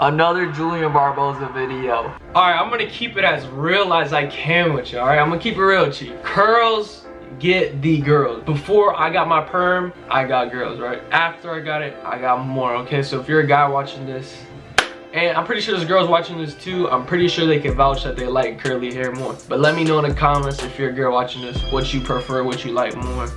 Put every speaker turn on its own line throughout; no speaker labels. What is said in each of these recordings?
Another Julian Barboza video. Alright, I'm gonna keep it as real as I can with you, alright? I'm gonna keep it real with you. Curls get the girls. Before I got my perm, I got girls, right? After I got it, I got more, okay? So if you're a guy watching this, and I'm pretty sure there's girls watching this too, I'm pretty sure they can vouch that they like curly hair more. But let me know in the comments if you're a girl watching this, what you prefer, what you like more.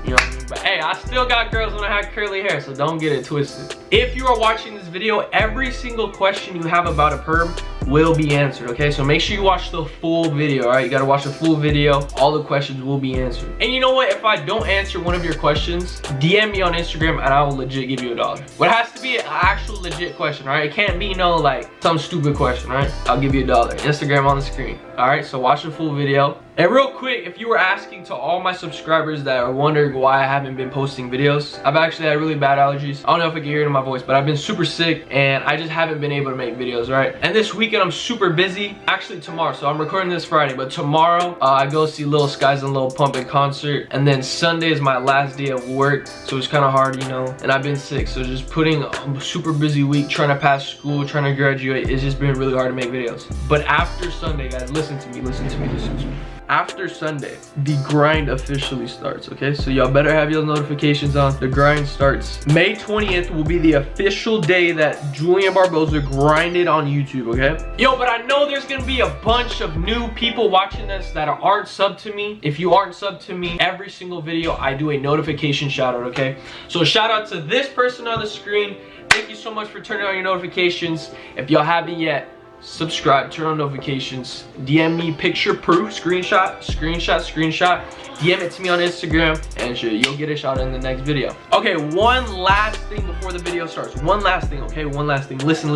You know what I mean? But hey, I still got girls when I had curly hair, so don't get it twisted. If you are watching this video, every single question you have about a perm will be answered, okay? So make sure you watch the full video, all right? You gotta watch the full video. All the questions will be answered. And you know what? If I don't answer one of your questions, DM me on Instagram and I will legit give you $1. But it has to be an actual legit question, all right? It can't be no like some stupid question, all right? I'll give you $1. Instagram on the screen, all right? So watch the full video. And real quick, if you were asking to all my subscribers that are wondering why I haven't been posting videos, I've actually had really bad allergies. I don't know if I can hear it in my voice, but I've been super sick and I just haven't been able to make videos, right? And this weekend I'm super busy. Actually tomorrow, so I'm recording this Friday, but tomorrow I go see Lil Skies and Lil Pump in concert. And then Sunday is my last day of work, so it's kind of hard, you know? And I've been sick, so just putting a super busy week, trying to pass school, trying to graduate, it's just been really hard to make videos. But after Sunday, guys, listen to me, listen to me, listen to me. After Sunday, the grind officially starts, okay? So y'all better have your notifications on. The grind starts. May 20th will be the official day that Julian Barboza grinded on YouTube, okay? Yo, but I know there's gonna be a bunch of new people watching this that aren't subbed to me. If you aren't subbed to me, every single video I do a notification shout out, okay? So shout out to this person on the screen. Thank you so much for turning on your notifications. If y'all haven't yet, subscribe, turn on notifications, DM me picture proof, screenshot, DM it to me on Instagram, and shit, you'll get a shout out in the next video. Okay, one last thing before the video starts. One last thing, okay? One last thing. Listen.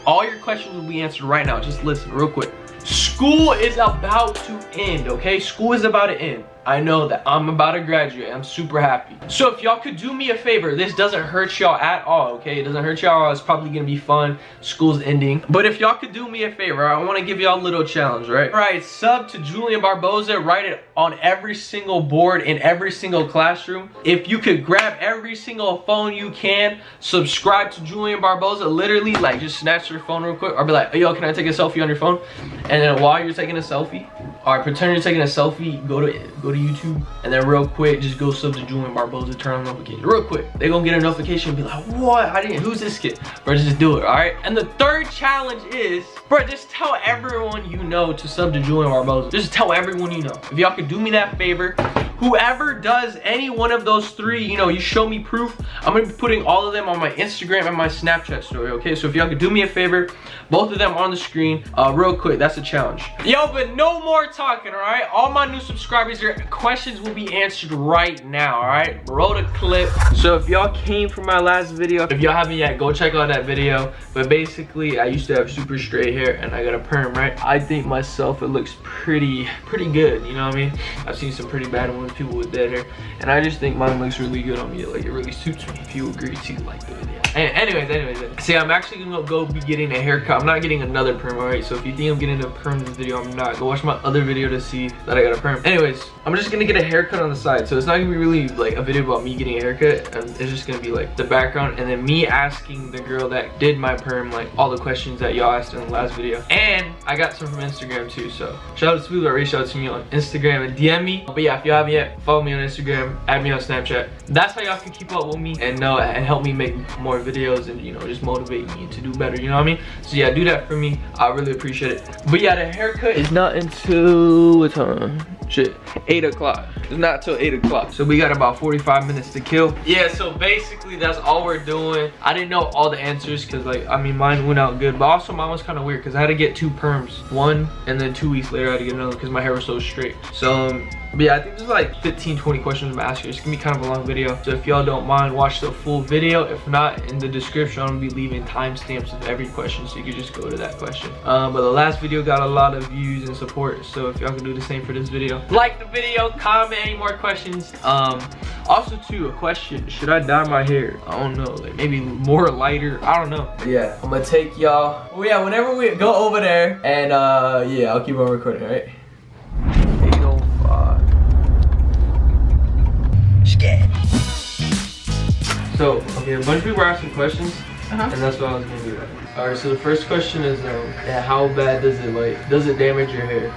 All your questions will be answered right now. Just listen real quick. School is about to end, okay? School is about to end. I know that. I'm about to graduate. I'm super happy. So if y'all could do me a favor, this doesn't hurt y'all at all, okay? It doesn't hurt y'all at all. It's probably gonna be fun. School's ending. But if y'all could do me a favor, I want to give y'all a little challenge, right? All right, sub to Julian Barboza. Write it on every single board in every single classroom. If you could grab every single phone you can, subscribe to Julian Barboza. Literally, like, just snatch your phone real quick, or be like, yo, can I take a selfie on your phone? And then while you're taking a selfie, or pretend you're taking a selfie, go to YouTube, and then real quick, just go sub to Julian Barboza, turn on notifications. Real quick, they gonna get a notification and be like, what? Who's this kid? Bro, just do it, all right? And the third challenge is, bro, just tell everyone you know to sub to Julian Barboza. Just tell everyone you know. If y'all could do me that favor, whoever does any one of those three, you know, you show me proof, I'm gonna be putting all of them on my Instagram and my Snapchat story, okay? So if y'all could do me a favor, both of them on the screen, real quick, that's a challenge. Yo, but no more talking, all right? All my new subscribers, your questions will be answered right now, all right? Roll the clip. So if y'all came from my last video, if y'all haven't yet, go check out that video. But basically, I used to have super straight hair and I got a perm, right? I think myself, it looks pretty good, you know what I mean? I've seen some pretty bad ones, people with dead hair, and I just think mine looks really good on me. Like, it really suits me. If you agree to like the video. And anyways, see, I'm actually gonna go be getting a haircut. I'm not getting another perm, alright? So if you think I'm getting a perm in this video, I'm not. Go watch my other video to see that I got a perm. Anyways, I'm just gonna get a haircut on the side. So it's not gonna be really like a video about me getting a haircut. It's just gonna be like the background and then me asking the girl that did my perm like all the questions that y'all asked in the last video. And I got some from Instagram too. So shout out to people that reached out to me on Instagram and DM me. But yeah, if y'all haven't yet, follow me on Instagram, add me on Snapchat. That's how y'all can keep up with me and know and help me make more videos and, you know, just motivate me to do better, you know what I mean? So yeah, do that for me. I really appreciate it. But yeah, the haircut is not until, what time? Shit, 8 o'clock. It's not till 8 o'clock. So we got about 45 minutes to kill. Yeah, so basically that's all we're doing. I didn't know all the answers because, like, I mean, mine went out good, but also mine was kind of weird because I had to get 2 perms. One, and then 2 weeks later I had to get another because my hair was so straight. So but yeah, I think there's like 15-20 questions I'm gonna ask you. It's gonna be kind of a long video, so if y'all don't mind, watch the full video. If not, in the description I'm gonna be leaving timestamps of every question, so you can just go to that question. But the last video got a lot of views and support, so if y'all can do the same for this video, like the video, comment any more questions. Also too, a question: should I dye my hair? I don't know, like maybe more lighter. I don't know. But yeah, I'm gonna take y'all. Well, yeah, whenever we go over there, and yeah, I'll keep on recording, all right? So, okay, a bunch of people were asking questions. And that's what I was gonna do. Alright, so the first question is how bad does it damage your hair?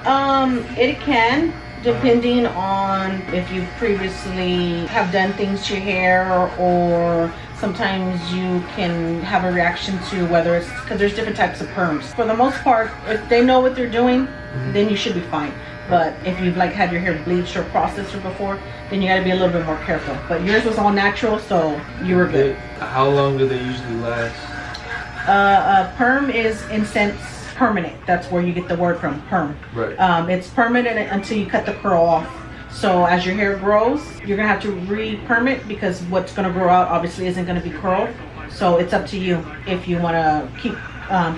It can, depending on if you previously have done things to your hair, or sometimes you can have a reaction to whether it's because there's different types of perms. For the most part, if they know what they're doing, then you should be fine. But if you've like had your hair bleached or processed before, then you got to be a little bit more careful. But yours was all natural, so you were good.
How long do they usually last?
Perm is in sense permanent. That's where you get the word from, perm.
Right.
It's permanent until you cut the curl off. So as your hair grows, you're gonna have to re-perm it, because what's gonna grow out obviously isn't gonna be curled. So it's up to you if you wanna keep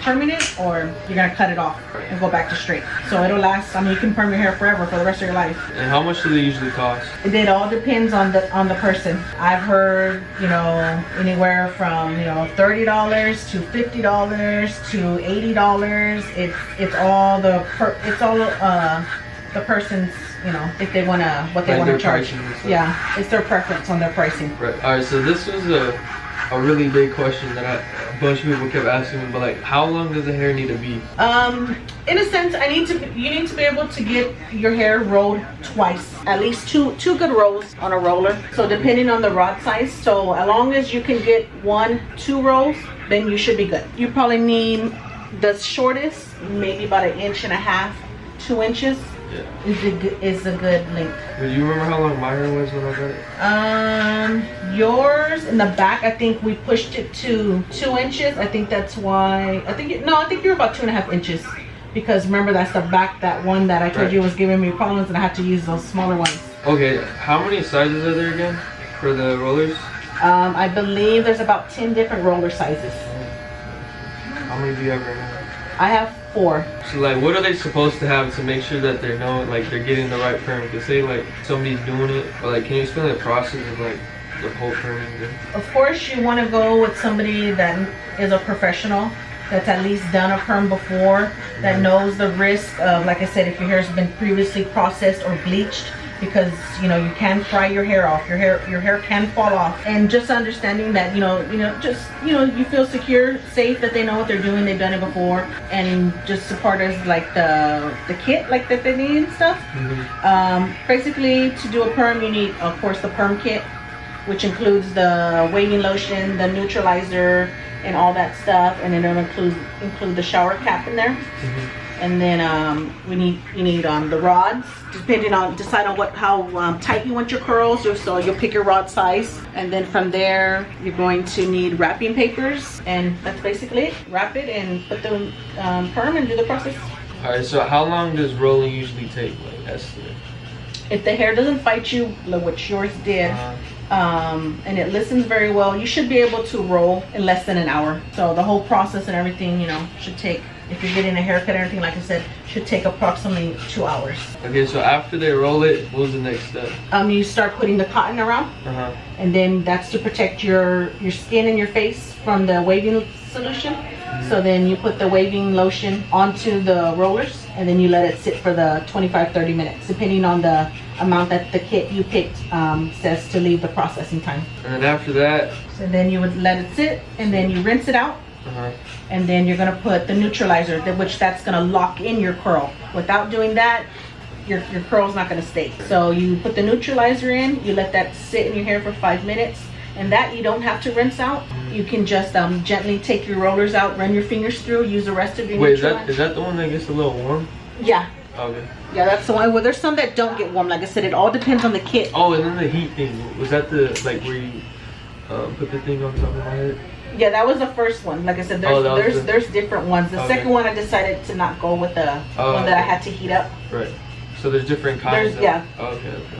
perming it, or you're gonna cut it off and go back to straight. So it'll last. I mean, you can perm your hair forever for the rest of your life.
And how much do they usually cost?
It all depends on the person. I've heard, you know, anywhere from, you know, $30 to $50 to $80. It's all the person's, you know, if they wanna what they wanna charge. Yeah, it's their preference on their pricing.
Right. All right. So this was a really big question that a bunch of people kept asking me, but like, how long does the hair need to be?
In a sense, you need to be able to get your hair rolled twice, at least two good rolls on a roller. So depending on the rod size, so as long as you can get 1-2 rolls, then you should be good. You probably need the shortest, maybe about 1.5 inches, 2 inches. Yeah. Is a good length.
Do you remember how long my hair was when I got
it? Yours in the back, I think we pushed it to 2 inches. I think that's why. I think you're about 2.5 inches, because remember that's the back, that one that I told you was giving me problems, and I had to use those smaller ones.
Okay, how many sizes are there again for the rollers?
I believe there's about 10 different roller sizes.
How many do you have right now?
I have 4.
So like, what are they supposed to have to make sure that they're getting the right perm? Because say like somebody's doing it, or like, can you explain the process of like the whole perming thing?
Of course, you want to go with somebody that is a professional, that's at least done a perm before, that knows the risk of, like I said, if your hair's been previously processed or bleached, because you know you can fry your hair off. Your hair can fall off, and just understanding that you feel secure, safe, that they know what they're doing, they've done it before, and just support us like the kit like that they need and stuff. Basically, to do a perm, you need, of course, the perm kit, which includes the waving lotion, the neutralizer, and all that stuff, and then it'll include the shower cap in there. And then you need the rods, decide on how tight you want your curls. So you'll pick your rod size, and then from there you're going to need wrapping papers, and that's basically it. Wrap it and put the perm and do the process.
All right. So how long does rolling usually take? Like, estimate?
If the hair doesn't fight you, which yours did, and it listens very well, you should be able to roll in less than an hour. So the whole process and everything, you know, should take, if you're getting a haircut or anything, like I said, should take approximately 2 hours. Okay,
so after they roll it, what was the next step?
You start putting the cotton around, and then that's to protect your skin and your face from the waving solution. So then you put the waving lotion onto the rollers, and then you let it sit for the 25-30 minutes, depending on the amount that the kit you picked says to leave the processing time.
And then after that?
So then you would let it sit, and then you rinse it out. And then you're gonna put the neutralizer, which that's gonna lock in your curl. Without doing that, your curl's not gonna stay. So you put the neutralizer in, you let that sit in your hair for 5 minutes, and that you don't have to rinse out. You can just gently take your rollers out, run your fingers through, use the rest of your neutralizer.
Wait, is that the one that gets a little warm?
Yeah.
Okay.
Yeah, that's the one. Well, there's some that don't get warm. Like I said, it all depends on the kit.
Oh, and then the heat thing. Was that the, like, where you put the thing on top of my head?
Yeah, that was the first one. Like I said, there's different ones. The second one, I decided to not go with the one that I had to heat up.
Right. So there's different kinds. Okay.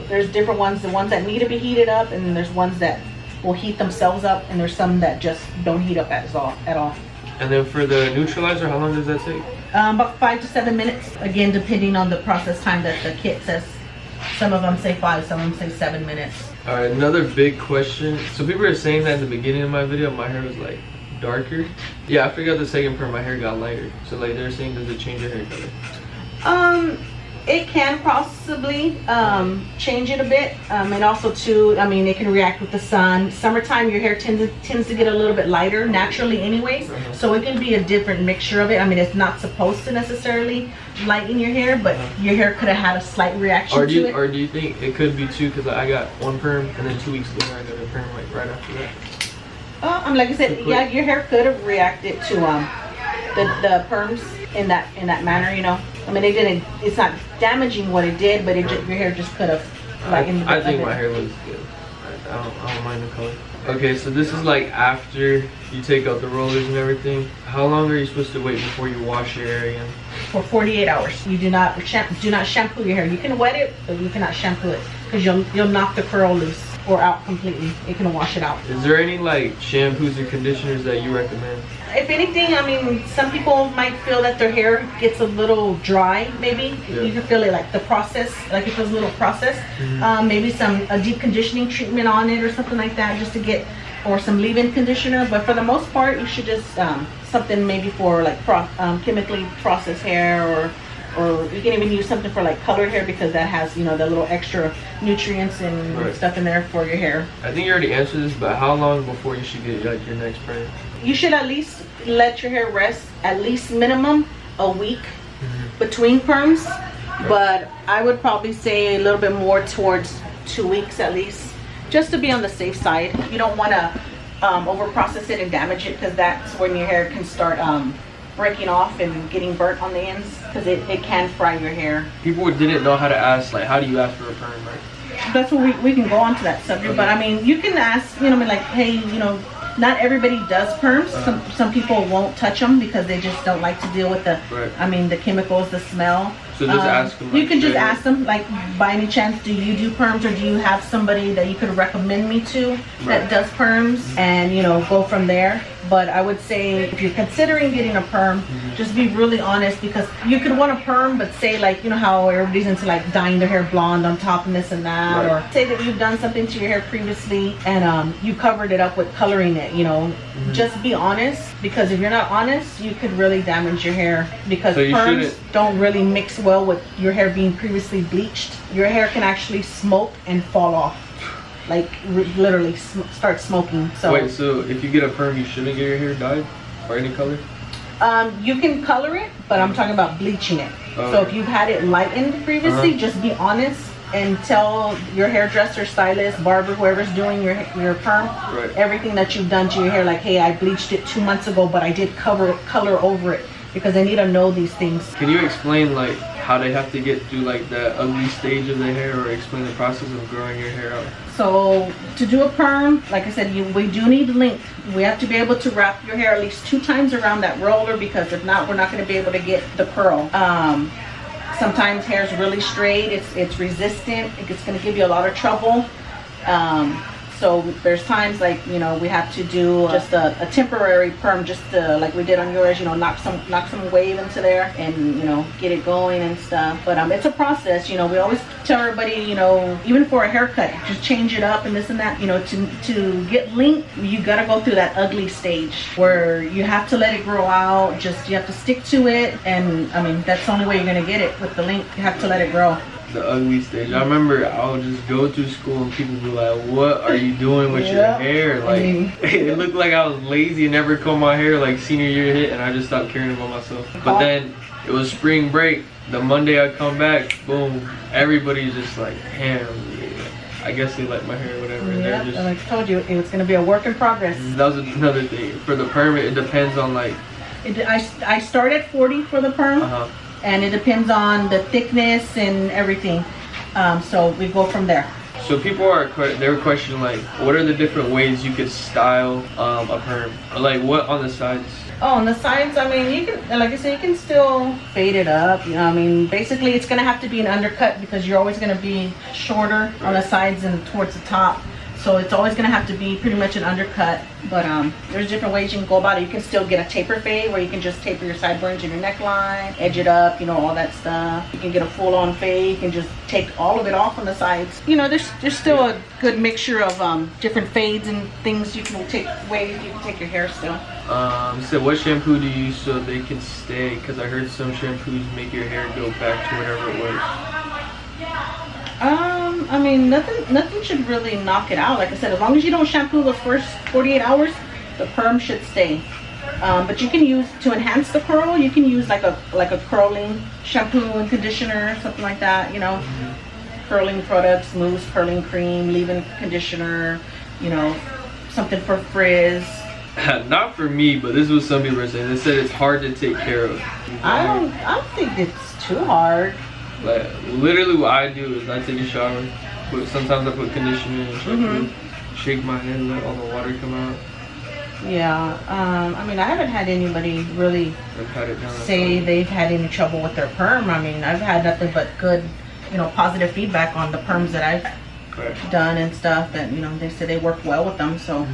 There's different ones. The ones that need to be heated up, and then there's ones that will heat themselves up, and there's some that just don't heat up at all.
And then for the neutralizer, how long does that take?
About 5 to 7 minutes. Again, depending on the process time that the kit says. Some of them say 5, some of them say 7 minutes.
All right, another big question. So people are saying that in the beginning of my video, my hair was like darker. Yeah, after I got the second perm, my hair got lighter. So like they're saying, does it change your hair color?
It can possibly change it a bit, and also too, I mean, it can react with the sun. Summertime, your hair tends to get a little bit lighter naturally anyways, so it can be a different mixture of it. I mean, it's not supposed to necessarily lighten your hair, but your hair could have had a slight reaction to it.
Or do you think it could be two? Because I got one perm, and then 2 weeks later I got a perm like right after that.
Like I said, yeah, your hair could have reacted to the perms in that manner, you know. I mean, it's not damaging what it did, but your hair just could have lightened a bit.
I think my hair looks good. I don't mind the color. Okay, so this is like after you take out the rollers and everything. How long are you supposed to wait before you wash your hair again?
For 48 hours. You do not shampoo your hair. You can wet it, but you cannot shampoo it because you'll knock the curl loose or out completely. It can wash it out.
Is there any like shampoos or conditioners that you recommend?
If anything, I mean, some people might feel that their hair gets a little dry, maybe. Yeah. You can feel it like the process, like it feels a little processed. Maybe a deep conditioning treatment on it or something like that just to get, or some leave-in conditioner. But for the most part, you should just, something maybe for like chemically processed hair, or you can even use something for like colored hair because that has, you know, the little extra nutrients and stuff in there for your hair.
I think you already answered this, but how long before you should get like your next perm?
You should at least let your hair rest at least minimum a week between perms, but I would probably say a little bit more towards 2 weeks at least, just to be on the safe side. You don't want to over process it and damage it, because that's when your hair can start breaking off and getting burnt on the ends, because it can fry your hair.
People didn't know how to ask, like, how do you ask for a perm, right?
That's what we can go on to that subject. But I mean, you can ask, you know, like, hey, you know, not everybody does perms. Some people won't touch them because they just don't like to deal with the, I mean, the chemicals, the smell.
So just ask them. Like,
you can just ask them, like, by any chance, do you do perms, or do you have somebody that you could recommend me to that does perms, and, you know, go from there. But I would say if you're considering getting a perm, just be really honest, because you could want a perm, but say, like, you know how everybody's into like dyeing their hair blonde on top and this and that, or say that you've done something to your hair previously and you covered it up with coloring it, you know. Just be honest, because if you're not honest, you could really damage your hair, because perms don't really mix well with your hair being previously bleached. Your hair can actually smoke and fall off, like literally start smoking. So
wait, so if you get a perm, you shouldn't get your hair dyed or any color?
You can color it, but I'm talking about bleaching it. So if you've had it lightened previously, just be honest and tell your hairdresser, stylist, barber, whoever's doing your perm, everything that you've done to your hair, like, hey, I bleached it 2 months ago, but I did color over it, because they need to know these things.
Can you explain like how they have to get through like the ugly stage of the hair, or explain the process of growing your hair out?
So to do a perm, like I said, we do need length. We have to be able to wrap your hair at least 2 times around that roller, because if not, we're not going to be able to get the curl. Sometimes hair is really straight, it's resistant, it's going to give you a lot of trouble. So there's times, like, you know, we have to do just a temporary perm, just to, like we did on yours, you know, knock some wave into there and, you know, get it going and stuff. But it's a process, you know. We always tell everybody, you know, even for a haircut, just change it up and this and that, you know. To get length, you got to go through that ugly stage where you have to let it grow out. Just, you have to stick to it, and I mean, that's the only way you're going to get it with the length. You have to let it grow.
The ugly stage. I remember I would just go through school and people would be like, what are you doing with your hair? Like, it looked like I was lazy and never combed my hair. Like, senior year hit and I just stopped caring about myself. But then it was spring break. The Monday I come back, boom, everybody's just like, damn, I guess they like my hair or whatever. And they're just,
like I told you, it was going to be a work in progress.
That was another thing. For the perm, it depends on like...
I start at 40 for the perm. And it depends on the thickness and everything. So we go from there.
So people they're questioning, like, what are the different ways you could style a perm? Like, what on the sides?
Oh, on the sides, I mean, you can, like I said, you can still fade it up. You know, I mean, basically it's gonna have to be an undercut, because you're always gonna be shorter on the sides and towards the top. So it's always gonna have to be pretty much an undercut. But there's different ways you can go about it. You can still get a taper fade where you can just taper your sideburns and your neckline, edge it up, you know, all that stuff. You can get a full-on fade. You can just take all of it off on the sides. You know, there's still a good mixture of different fades and things you can take ways you can take your hair still.
So what shampoo do you use so they can stay? Because I heard some shampoos make your hair go back to whatever it was.
I mean, nothing should really knock it out. Like I said, as long as you don't shampoo the first 48 hours, the perm should stay. But you can use, to enhance the curl, you can use like a curling shampoo and conditioner, something like that, you know. Curling products, mousse, curling cream, leave-in conditioner, you know, something for frizz.
Not for me, but this is what some people are saying. They said it's hard to take care of.
I don't think it's too hard.
Like, literally what I do is I take a shower, sometimes I put conditioner and shampoo, shake my head and let all the water come out.
Yeah, I mean, I haven't had anybody really say they've had any trouble with their perm. I mean, I've had nothing but good, you know, positive feedback on the perms that I've done and stuff, that, you know, they said they work well with them. So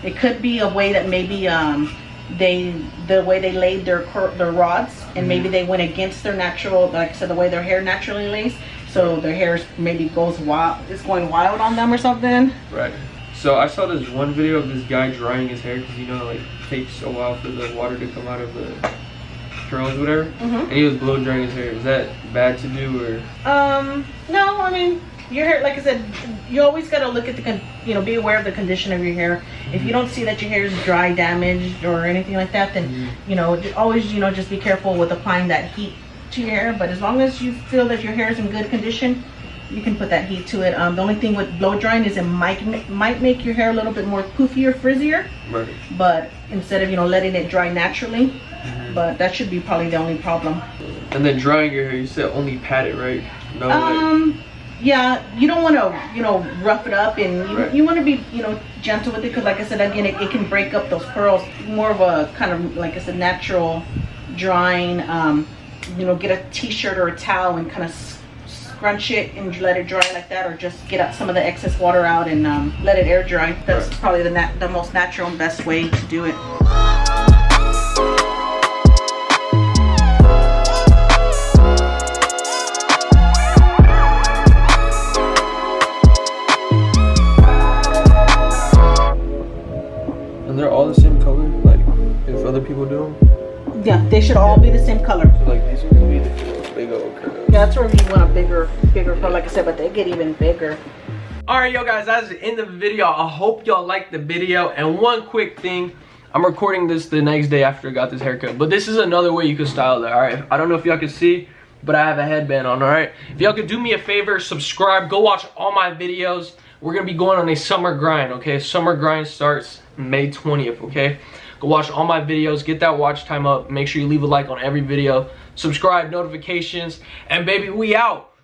it could be a way that maybe the way they laid their rods, and maybe they went against their natural, like I said, the way their hair naturally lays, so their hair maybe goes wild, it's going wild on them or something. Right.
So I saw this one video of this guy drying his hair, because, you know, like, it takes a while for the water to come out of the curls or whatever, and he was blow drying his hair. Is that bad to do, or?
No, I mean, your hair, like I said, you always got to look at the, you know, be aware of the condition of your hair. If you don't see that your hair is dry, damaged, or anything like that, then, you know, always, you know, just be careful with applying that heat to your hair. But as long as you feel that your hair is in good condition, you can put that heat to it. The only thing with blow drying is it might make your hair a little bit more poofy or frizzier. Right. But instead of, you know, letting it dry naturally, but that should be probably the only problem.
And then drying your hair, you said only pat it, right? No,
yeah, you don't want to, you know, rough it up, and you want to be, you know, gentle with it, because like I said, again, it can break up those curls. More of a kind of, like I said, natural drying. You know, get a t-shirt or a towel and kind of scrunch it and let it dry like that, or just get out some of the excess water out and let it air dry. That's probably the most natural and best way to do it.
They're all the same color, like if other people do them?
Yeah, they should all be the same color.
So like these are gonna be the big old curls.
Yeah, that's where you want a bigger curl, like I said, but they get even bigger.
Alright, yo guys, that's the end of the video. I hope y'all liked the video. And one quick thing, I'm recording this the next day after I got this haircut, but this is another way you can style it. Alright, I don't know if y'all can see, but I have a headband on. Alright, if y'all could do me a favor, subscribe, go watch all my videos. We're gonna be going on a summer grind, okay? Summer grind starts May 20th, okay? Go watch all my videos, get that watch time up, make sure you leave a like on every video, subscribe, notifications, and baby, we out.